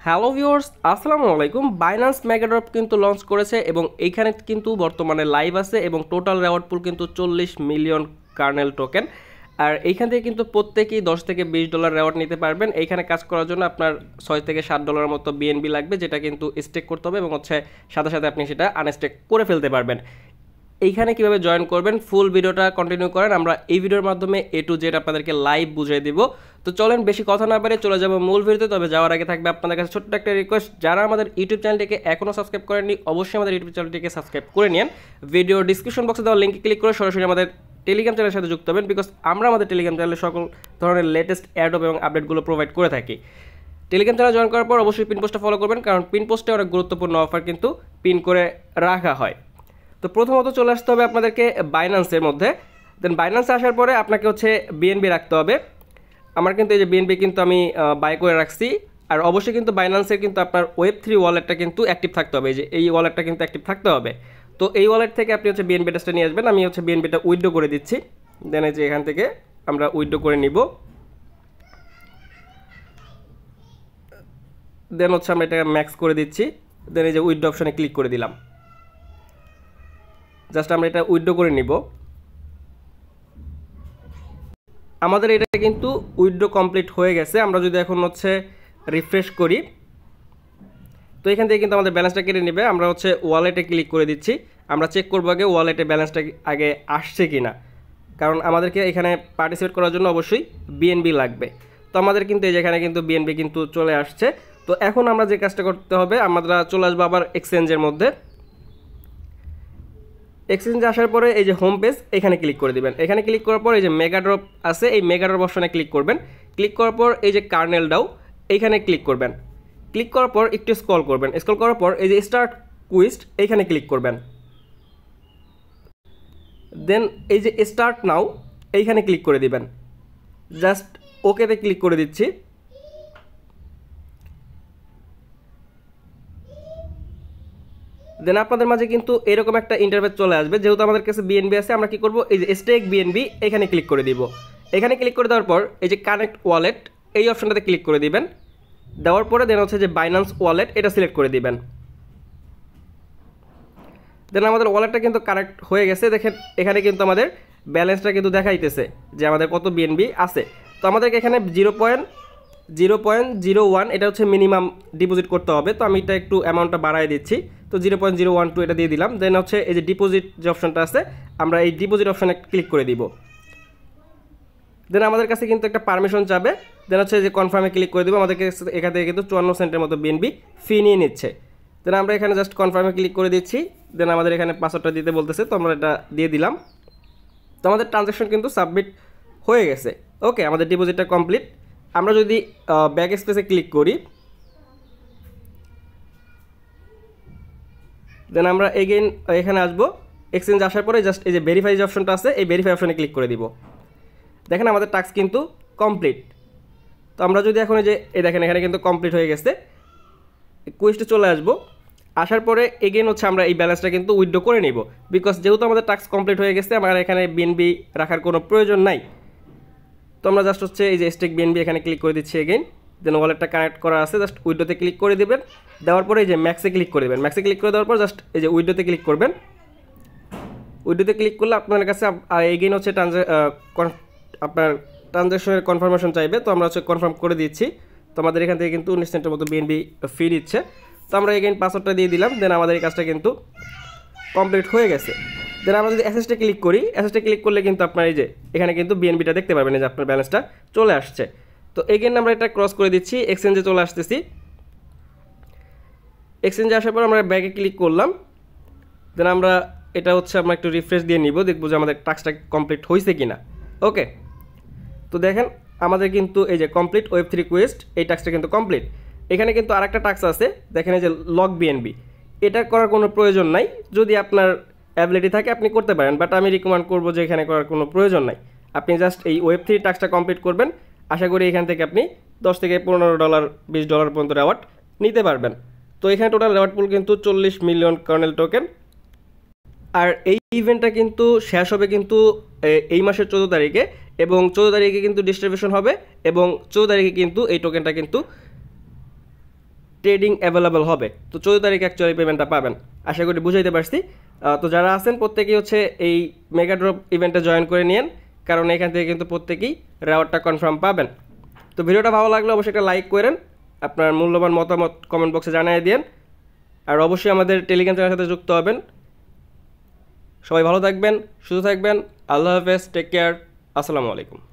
Hello viewers, আসসালামু আলাইকুম। Binance মেগাড্রপ কিন্তু লঞ্চ করেছে এবং এইখানে কিন্তু বর্তমানে লাইভ আছে এবং টোটাল রেওয়ার্ড পুল কিন্তু 40 মিলিয়ন কার্নেল টোকেন। আর এইখান থেকে কিন্তু প্রত্যেকেই $10 থেকে $20 রেওয়ার্ড নিতে পারবেন। এইখানে কাজ করার জন্য আপনার $6 থেকে $7 মতো বিএনবি লাগবে, যেটা কিন্তু স্টেক করতে হবে এবং সাথে সাথে আপনি সেটা আনস্টেক করে ফেলতে পারবেন। এইখানে কিভাবে জয়েন করবেন ফুল ভিডিওটা কন্টিনিউ করেন, আমরা এই ভিডিওর মাধ্যমে A to Z আপনাদেরকে লাইভ বুঝিয়ে দিব। তো চলেন বেশি কথা না পারে চলে যাব মূল ভিডিওতে। তবে যাওয়ার আগে থাকবে আপনাদের কাছে ছোট্ট একটা রিকোয়েস্ট, যারা আমাদের ইউটিউব চ্যানেলটিকে এখনও সাবস্ক্রাইব করেননি অবশ্যই আমাদের ইউটিউব চ্যানেলটিকে সাবস্ক্রাইব করে নিন। ভিডিও ডিসক্রিপশন বক্সে দেওয়া লিঙ্কে ক্লিক করে সরাসরি আমাদের টেলিগ্রাম চ্যানেলের সাথে যুক্ত হবেন, বিকজ আমরা আমাদের টেলিগ্রাম চ্যানেলে সকল ধরনের লেটেস্ট অ্যাডপ এবং আপডেটগুলো প্রোভাইড করে থাকি। টেলিগ্রাম চ্যানেল জয়েন করার পর অবশ্যই পিন পোস্টটা ফলো করবেন, কারণ পিন পোস্টে অনেক গুরুত্বপূর্ণ অফার কিন্তু পিন করে রাখা হয়। তো প্রথমত চলে আসতে হবে আপনাদেরকে বাইন্যান্সের মধ্যে। দেন বাইন্যান্সে আসার পরে আপনাকে বিএনবি রাখতে হবে। আমার কিন্তু এই যে বিএনবি কিন্তু আমি বাই করে রাখছি। আর অবশ্যই কিন্তু বাইন্যান্সের কিন্তু আপনার Web3 ওয়ালেটটা কিন্তু অ্যাক্টিভ থাকতে হবে, যে এই ওয়ালেটটা কিন্তু অ্যাক্টিভ থাকতে হবে। তো এই ওয়ালেট থেকে আপনি বিএনবি অ্যাড্রেসটা নিয়ে আসবেন। আমি বিএনবিটা উইথড্র করে দিচ্ছি। দেন এই যে এখান থেকে আমরা উইথড্র করে নিব। দেন আমরা এটা ম্যাক্স করে দিচ্ছি। দেন এই যে উইথড্র অপশনে ক্লিক করে দিলাম। জাস্ট আমরা এটা উইথড্র করে নিব। আমাদের এটা কিন্তু উইথড্র কমপ্লিট হয়ে গেছে। আমরা যদি এখন রিফ্রেশ করি, তো এখান থেকে কিন্তু আমাদের ব্যালেন্সটা কেটে নেবে। আমরা ওয়ালেটে ক্লিক করে দিচ্ছি। আমরা চেক করবো আগে ওয়ালেটে ব্যালেন্সটা আগে আসছে কি না, কারণ আমাদেরকে এখানে পার্টিসিপেট করার জন্য অবশ্যই বিএনবি লাগবে। তো আমাদের কিন্তু এই যেখানে কিন্তু বিএনবি কিন্তু চলে আসছে। তো এখন আমরা যে কাজটা করতে হবে, আমরা চলে আসবো আবার এক্সচেঞ্জের মধ্যে। এক্সচেঞ্জে আসার পরে এই যে হোম পেজ, এখানে ক্লিক করে দিবেন। এখানে ক্লিক করার পর এই যে মেগাড্রপ আছে, এই মেগাড্রপ অপশনে ক্লিক করবেন। ক্লিক করার পর এই যে কার্নেল ডাও, এইখানে ক্লিক করবেন। ক্লিক করার পর একটু স্ক্রল করবেন। স্ক্রল করার পর এই যে স্টার্ট কুইস্ট, এইখানে ক্লিক করবেন। দেন এই যে স্টার্ট নাও, এইখানে ক্লিক করে দিবেন। জাস্ট ওকেতে ক্লিক করে দিচ্ছি। দেন আপনাদের মাঝে কিন্তু এরকম একটা ইন্টারফেস চলে আসবে। যেহেতু আমাদের কাছে বিএনবি আছে, আমরা কি করব, এই যে স্টেক বিএনবি এখানে ক্লিক করে দিব। এখানে ক্লিক করে দেওয়ার পর এই যে কানেক্ট ওয়ালেট, এই অপশনটাতে ক্লিক করে দিবেন। দেওয়ার পরে দেন যে বাইন্যান্স ওয়ালেট, এটা সিলেক্ট করে দিবেন। দেন আমাদের ওয়ালেটটা কিন্তু কানেক্ট হয়ে গেছে। দেখেন এখানে কিন্তু আমাদের ব্যালেন্সটা কিন্তু দেখাইতেছে যে আমাদের কত বিএনবি আছে। তো আমাদেরকে এখানে 0.01 এটা মিনিমাম ডিপোজিট করতে হবে। তো আমি এটা একটু অ্যামাউন্টটা বাড়াই দিচ্ছি। তো 0.012 এটা দিয়ে দিলাম। দেন এই যে ডিপোজিট যে অপশনটা আছে, আমরা এই ডিপোজিট অপশনে ক্লিক করে দিব। দেন আমাদের কাছে কিন্তু একটা পারমিশন যাবে। দেন যে কনফার্মে ক্লিক করে দিব। আমাদেরকে এখান থেকে কিন্তু 54 সেন্টের মতো বিএনবি ফি নিয়ে নিচ্ছে। দেন আমরা এখানে জাস্ট কনফার্মে ক্লিক করে দিচ্ছি। দেন আমাদের এখানে পাসওয়ার্ডটা দিতে বলতেছে, তো আমরা এটা দিয়ে দিলাম। তো আমাদের ট্রানজ্যাকশন কিন্তু সাবমিট হয়ে গেছে। ওকে, আমাদের ডিপোজিটটা কমপ্লিট। আমরা যদি ব্যাক স্পেসে ক্লিক করি, দেন আমরা এগেইন এখানে আসবো। এক্সচেঞ্জ আসার পরে জাস্ট এই যে ভেরিফাই যে অপশনটা আছে, এই ভেরিফাই অপশনে ক্লিক করে দিব। দেখেন আমাদের টাস্ক কিন্তু কমপ্লিট। তো আমরা যদি এখন এই দেখেন এখানে কিন্তু কমপ্লিট হয়ে গেছে। কুইস্টে চলে আসবো। আসার পরে এগেইন আমরা এই ব্যালেন্সটা কিন্তু উইথড্র করে নিব, বিকজ যেহেতু আমাদের টাস্ক কমপ্লিট হয়ে গেছে, আমার এখানে বিএনবি রাখার কোনো প্রয়োজন নাই। তো আমরা জাস্ট এই যে স্টেক বিএনবি এখানে ক্লিক করে দিচ্ছি এগেইন। দেন ওয়ালেটটা কানেক্ট করা আছে, জাস্ট উইথড্রোতে ক্লিক করে দেবেন। দেওয়ার পরে এই যে ম্যাক্সে ক্লিক করে দেবেন। ম্যাক্সে ক্লিক করে দেওয়ার পর জাস্ট এই যে উইথড্রোতে ক্লিক করবেন। উইথড্রোতে ক্লিক করলে আপনার কাছে এগেইন আপনার ট্রানজ্যাকশনের কনফার্মেশন চাইবে। তো আমরা কনফার্ম করে দিচ্ছি। তো আমাদের এখান থেকে কিন্তু 19 সেন্টের মতো বিএনবি ফি দিচ্ছে। তো আমরা এগেইন পাসওয়ার্ডটা দিয়ে দিলাম। দেন আমাদের এই কাজটা কিন্তু কমপ্লিট হয়ে গেছে। দেন আমরা যদি অ্যাসেসটা ক্লিক করি, অ্যাসেসটা ক্লিক করলে কিন্তু আপনার এই যে এখানে কিন্তু বিএনবিটা দেখতে পাবেন, যে আপনার ব্যালেন্সটা চলে আসছে। তো এগেইন আমরা এটা ক্রস করে দিচ্ছি, এক্সচেঞ্জে চলে আসতেছি। এক্সচেঞ্জে আসার পর আমরা ব্যাকে ক্লিক করলাম। দেন আমরা এটা আমরা একটু রিফ্রেশ দিয়ে নিব, দেখবো যে আমাদের টাস্কটা কমপ্লিট হয়েছে কিনা। ওকে, তো দেখেন আমাদের কিন্তু এই যে কমপ্লিট Web3 কুইস্ট, এই টাস্কটা কিন্তু কমপ্লিট। এখানে কিন্তু আরেকটা টাস্ক আছে, দেখেন এই যে লক বিএনবি, এটা করার কোনো প্রয়োজন নাই। যদি আপনার অ্যাবিলিটি থাকে আপনি করতে পারেন, বাট আমি রিকমেন্ড করবো যে এখানে করার কোনো প্রয়োজন নাই। আপনি জাস্ট এই Web3 টাস্কটা কমপ্লিট করবেন। আশা করি এখান থেকে আপনি $10 থেকে $15, $20 পর্যন্ত রেওয়ার্ড নিতে পারবেন। তো এখানে টোটাল রেওয়ার্ড পুল কিন্তু 40 মিলিয়ন কার্নেল টোকেন। আর এই ইভেন্টটা কিন্তু শেষ হবে কিন্তু এই মাসের 14 তারিখে, এবং 14 তারিখে কিন্তু ডিস্ট্রিবিউশন হবে, এবং 14 তারিখে কিন্তু এই টোকেনটা কিন্তু ট্রেডিং অ্যাভেলেবল হবে। তো 14 তারিখে অ্যাকচুয়ালি পেমেন্টটা পাবেন। আশা করি বুঝাইতে পারছি। তো যারা আছেন প্রত্যেকেই হচ্ছে এই মেগা ড্রপ ইভেন্টে জয়েন করে নিন, কারণ এখান থেকে কিন্তু প্রত্যেকেই রেওয়ার্ডটা কনফার্ম পাবেন। তো ভিডিওটা ভালো লাগলে অবশ্যই একটা লাইক করেন, আপনার মূল্যবান মতামত কমেন্ট বক্সে জানিয়ে দিন, আর অবশ্যই আমাদের টেলিগ্রাম চ্যানেলের সাথে যুক্ত হবেন। সবাই ভালো থাকবেন, সুস্থ থাকবেন। আল্লাহ হাফেজ, টেক কেয়ার, আসসালামু আলাইকুম।